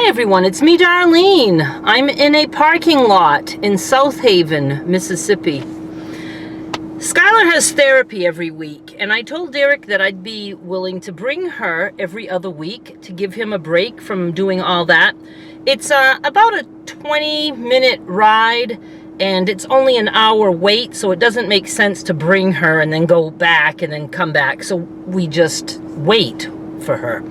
Hi everyone, it's me, Darlene. I'm in a parking lot in South Haven, Mississippi. Skylar has therapy every week, and I told Derek that I'd be willing to bring her every other week to give him a break from doing all that. It's about a 20-minute ride, and it's only an hour wait, so it doesn't make sense to bring her and then go back and then come back. So we just wait for her.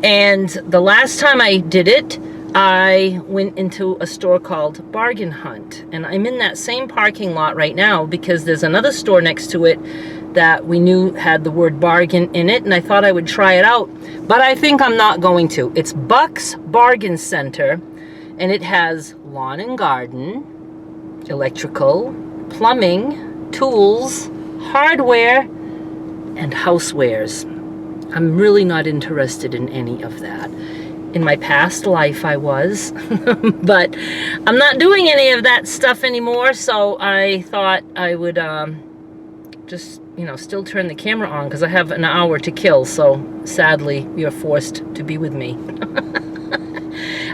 And the last time I did it, I went into a store called Bargain Hunt, and I'm in that same parking lot right now because there's another store next to it that we knew had the word bargain in it, and I thought I would try it out, but I think I'm not going to. It's Buck's Bargain Center, and it has lawn and garden, electrical, plumbing, tools, hardware, and housewares. I'm really not interested in any of that. In my past life I was, but I'm not doing any of that stuff anymore, so I thought I would just, still turn the camera on because I have an hour to kill, so sadly you're forced to be with me.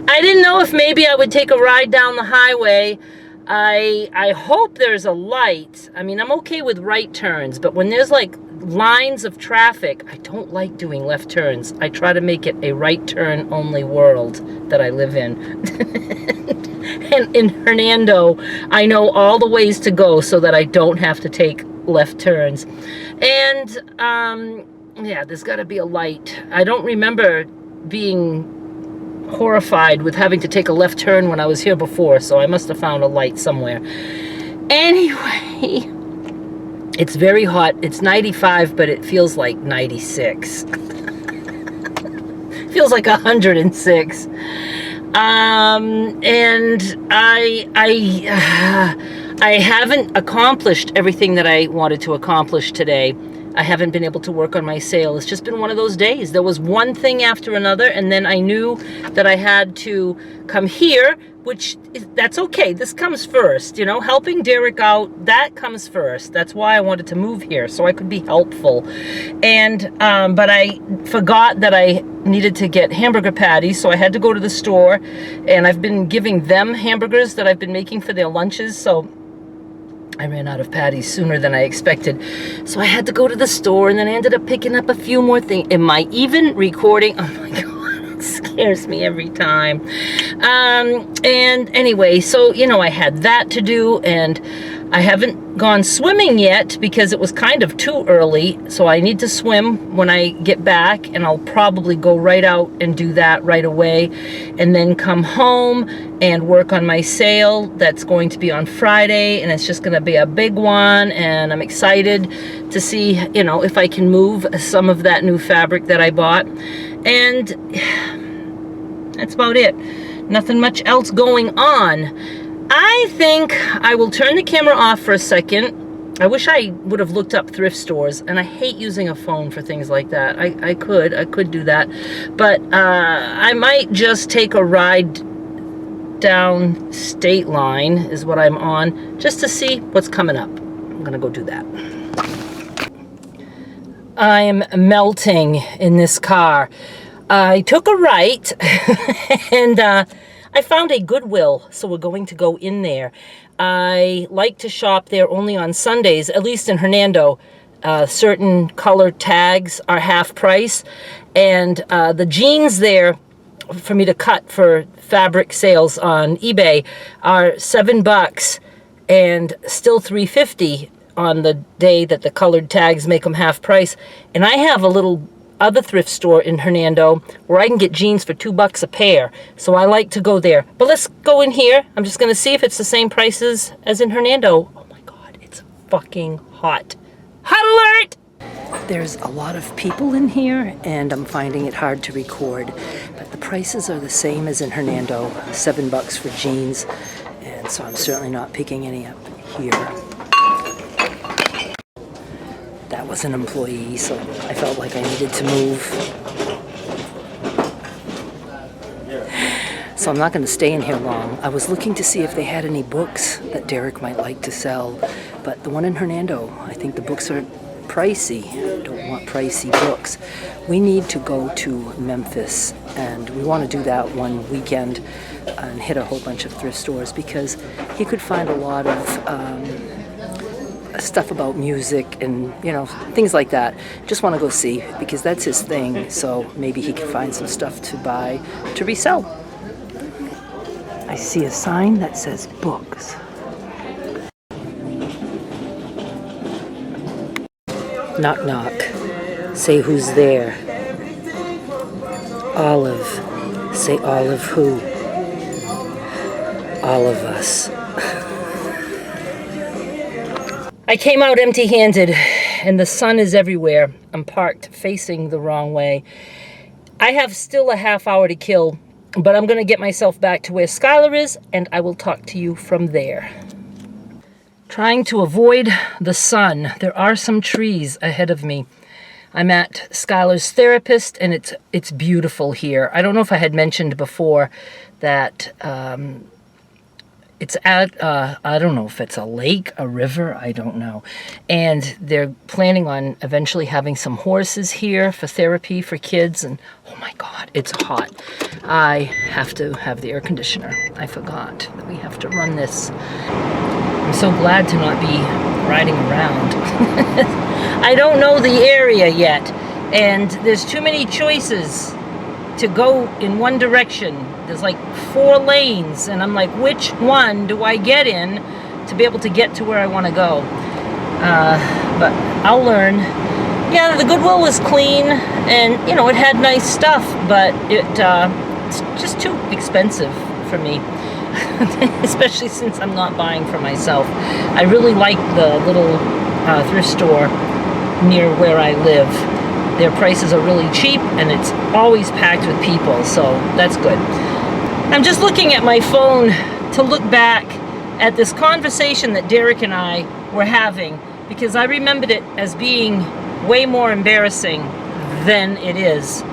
I didn't know if maybe I would take a ride down the highway. I hope there's a light. I mean, I'm okay with right turns, but when there's like lines of traffic, I don't like doing left turns. I try to make it a right turn only world that I live in. And in Hernando, I know all the ways to go so that I don't have to take left turns. And yeah, there's got to be a light. I don't remember being horrified with having to take a left turn when I was here before, so I must have found a light somewhere. Anyway, it's very hot. It's 95, but it feels like 96. Feels like 106. And I haven't accomplished everything that I wanted to accomplish today. I haven't been able to work on my sale. It's just been one of those days. There was one thing after another, and then I knew that I had to come here, that's okay. This comes first, helping Derek out, that comes first. That's why I wanted to move here, so I could be helpful. And, but I forgot that I needed to get hamburger patties, so I had to go to the store, and I've been giving them hamburgers that I've been making for their lunches, so I ran out of patties sooner than I expected. So I had to go to the store, and then I ended up picking up a few more things. Am I even recording? Oh my God, it scares me every time. And anyway, so, I had that to do, and I haven't gone swimming yet because it was kind of too early. So I need to swim when I get back, and I'll probably go right out and do that right away, and then come home and work on my sale that's going to be on Friday, and it's just going to be a big one, and I'm excited to see, if I can move some of that new fabric that I bought. And that's about it. Nothing much else going on. I think I will turn the camera off for a second. I wish I would have looked up thrift stores, and I hate using a phone for things like that. I could do that, but I might just take a ride down State Line is what I'm on, just to see what's coming up. I'm gonna go do that. I am melting in this car. I took a right and I found a Goodwill, so we're going to go in there. I like to shop there only on Sundays, at least in Hernando. Certain color tags are half price, and the jeans there for me to cut for fabric sales on eBay are $7 and still $3.50 on the day that the colored tags make them half price. And I have a little other thrift store in Hernando where I can get jeans for $2 a pair, so I like to go there. But let's go in here. I'm just gonna see if it's the same prices as in Hernando. Oh my God, it's fucking hot. Hot alert! There's a lot of people in here, and I'm finding it hard to record, but the prices are the same as in Hernando, $7 for jeans, and so I'm certainly not picking any up here. That was an employee, so I felt like I needed to move. So I'm not going to stay in here long. I was looking to see if they had any books that Derek might like to sell, but the one in Hernando, I think the books are pricey. Don't want pricey books. We need to go to Memphis, and we want to do that one weekend and hit a whole bunch of thrift stores, because he could find a lot of stuff about music and, you know, things like that. Just want to go see, because that's his thing. So maybe he can find some stuff to buy to resell. I see a sign that says books. Knock, knock. Say who's there. Olive. Say Olive who? All of us. I came out empty-handed, and the sun is everywhere. I'm parked facing the wrong way. I have still a half hour to kill, but I'm going to get myself back to where Skylar is, and I will talk to you from there. Trying to avoid the sun. There are some trees ahead of me. I'm at Skylar's therapist, and it's beautiful here. I don't know if I had mentioned before that it's at, I don't know if it's a lake, a river, I don't know. And they're planning on eventually having some horses here for therapy for kids. And oh my God, it's hot. I have to have the air conditioner. I forgot that we have to run this. I'm so glad to not be riding around. I don't know the area yet, and there's too many choices to go in one direction. There's like 4 lanes, and I'm like, which one do I get in to be able to get to where I want to go? But I'll learn. Yeah, the Goodwill was clean, and you know, it had nice stuff, but it's just too expensive for me. Especially since I'm not buying for myself. I really like the little thrift store near where I live. Their prices are really cheap, and it's always packed with people, so that's good. I'm just looking at my phone to look back at this conversation that Derek and I were having, because I remembered it as being way more embarrassing than it is.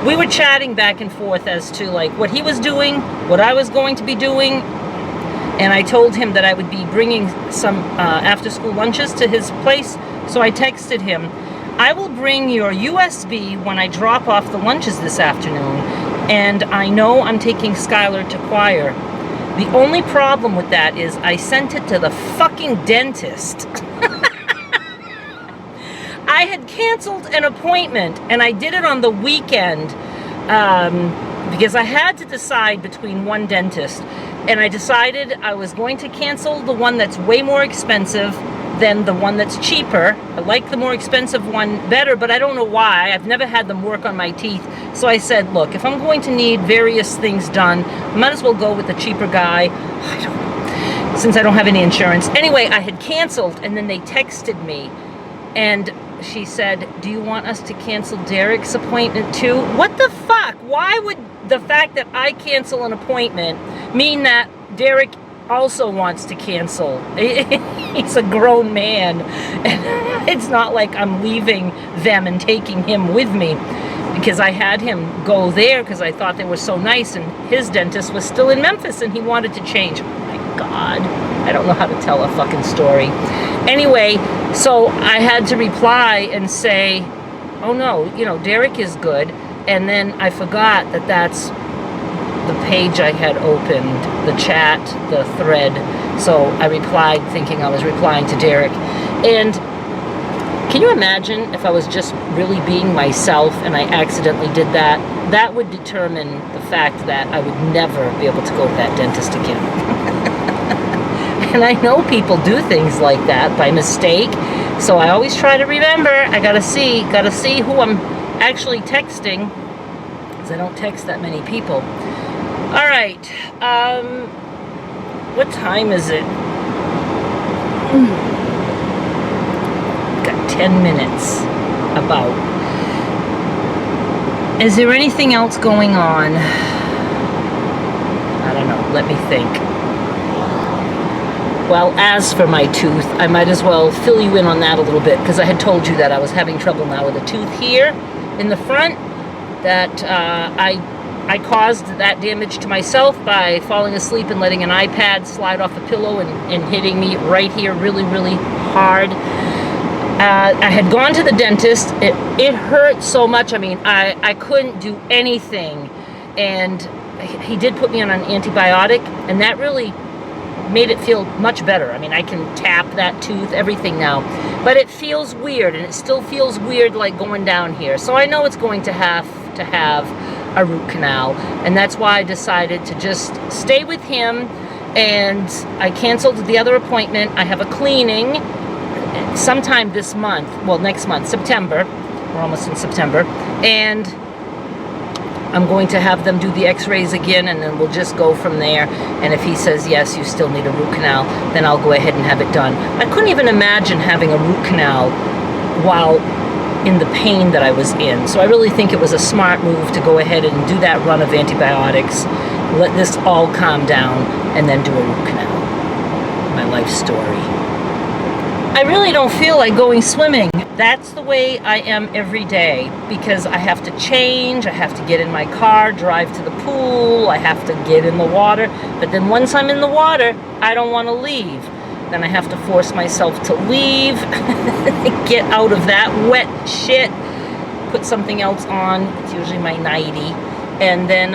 We were chatting back and forth as to like what he was doing, what I was going to be doing, and I told him that I would be bringing some after-school lunches to his place, so I texted him, I will bring your USB when I drop off the lunches this afternoon, and I know I'm taking Skylar to choir. The only problem with that is I sent it to the fucking dentist. I had canceled an appointment, and I did it on the weekend because I had to decide between one dentist, and I decided I was going to cancel the one that's way more expensive than the one that's cheaper. I like the more expensive one better, but I don't know why. I've never had them work on my teeth. So I said, look, if I'm going to need various things done, I might as well go with the cheaper guy. I don't know, since I don't have any insurance. Anyway, I had canceled, and then they texted me, and she said, do you want us to cancel Derek's appointment too? What the fuck? Why would the fact that I cancel an appointment mean that Derek also wants to cancel? He's a grown man, and it's not like I'm leaving them and taking him with me, because I had him go there because I thought they were so nice, and his dentist was still in Memphis and he wanted to change. Oh my God, I don't know how to tell a fucking story. Anyway, so I had to reply and say, oh no, you know, Derek is good. And then I forgot that that's the page I had opened, the chat, the thread. So I replied thinking I was replying to Derek. And can you imagine if I was just really being myself and I accidentally did that? That would determine the fact that I would never be able to go to that dentist again. And I know people do things like that by mistake. So I always try to remember, I gotta see who I'm actually texting, because I don't text that many people. All right, what time is it? Got 10 minutes, about. Is there anything else going on? I don't know, let me think. Well, as for my tooth, I might as well fill you in on that a little bit, because I had told you that I was having trouble now with a tooth here in the front, that I caused that damage to myself by falling asleep and letting an iPad slide off a pillow and hitting me right here really, really hard. I had gone to the dentist. It hurt so much. I mean, I couldn't do anything. And he did put me on an antibiotic, and that really made it feel much better. I mean, I can tap that tooth, everything now. But it feels weird, and it still feels weird like going down here. So I know it's going to have a root canal, and that's why I decided to just stay with him. And I canceled the other appointment. I have a cleaning sometime this month, well, next month, September. We're almost in September. And I'm going to have them do the x-rays again, and then we'll just go from there. And if he says, yes, you still need a root canal, then I'll go ahead and have it done. I couldn't even imagine having a root canal while in the pain that I was in. So I really think it was a smart move to go ahead and do that run of antibiotics, let this all calm down, and then do a root canal. My life story. I really don't feel like going swimming. That's the way I am every day, because I have to change, I have to get in my car, drive to the pool, I have to get in the water. But then once I'm in the water, I don't want to leave. Then I have to force myself to leave, get out of that wet shit, put something else on, it's usually my nightie, and then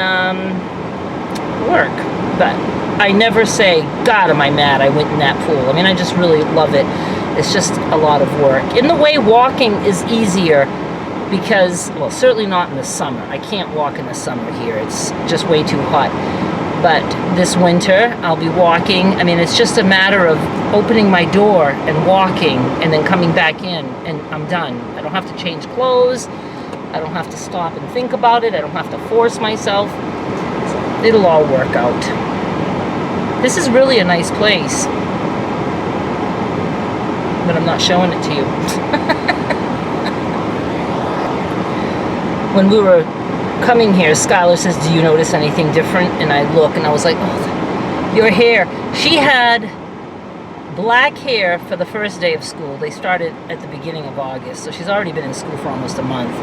work. But I never say, God, am I mad I went in that pool. I mean, I just really love it. It's just a lot of work. In the way, walking is easier because, well, certainly not in the summer. I can't walk in the summer here. It's just way too hot. But this winter, I'll be walking. I mean, it's just a matter of opening my door and walking and then coming back in, and I'm done. I don't have to change clothes. I don't have to stop and think about it. I don't have to force myself. It'll all work out. This is really a nice place, but I'm not showing it to you. When we were coming here, Skylar says, do you notice anything different? And I look, and I was like, oh, your hair. She had black hair for the first day of school. They started at the beginning of August, so she's already been in school for almost a month.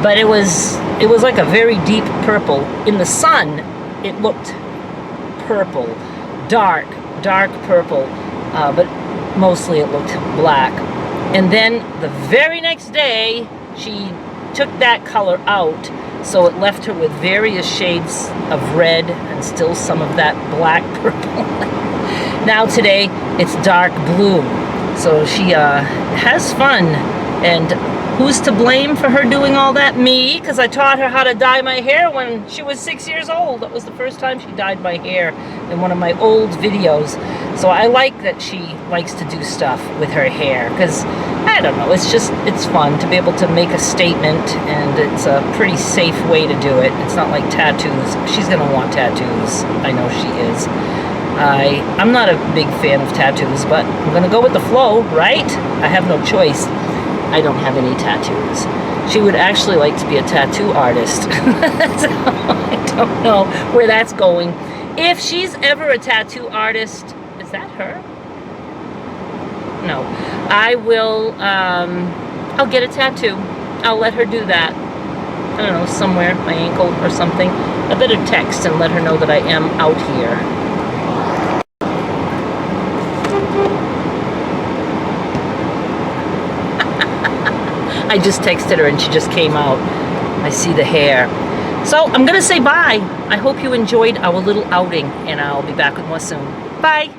But it was like a very deep purple. In the sun, it looked purple, dark purple, but mostly it looked black. And then the very next day, she took that color out, so it left her with various shades of red and still some of that black purple. Now today, it's dark blue, so she has fun. And who's to blame for her doing all that? Me, because I taught her how to dye my hair when she was 6 years old. That was the first time she dyed my hair in one of my old videos. So I like that she likes to do stuff with her hair, because, I don't know, it's fun to be able to make a statement, and it's a pretty safe way to do it. It's not like tattoos. She's going to want tattoos. I know she is. I'm not a big fan of tattoos, but I'm going to go with the flow, right? I have no choice. I don't have any tattoos. She would actually like to be a tattoo artist. So I don't know where that's going. If she's ever a tattoo artist, is that her? No. I will, I'll get a tattoo. I'll let her do that. I don't know, somewhere, my ankle or something. I better text and let her know that I am out here. I just texted her and she just came out. I see the hair. So I'm going to say bye. I hope you enjoyed our little outing, and I'll be back with more soon. Bye.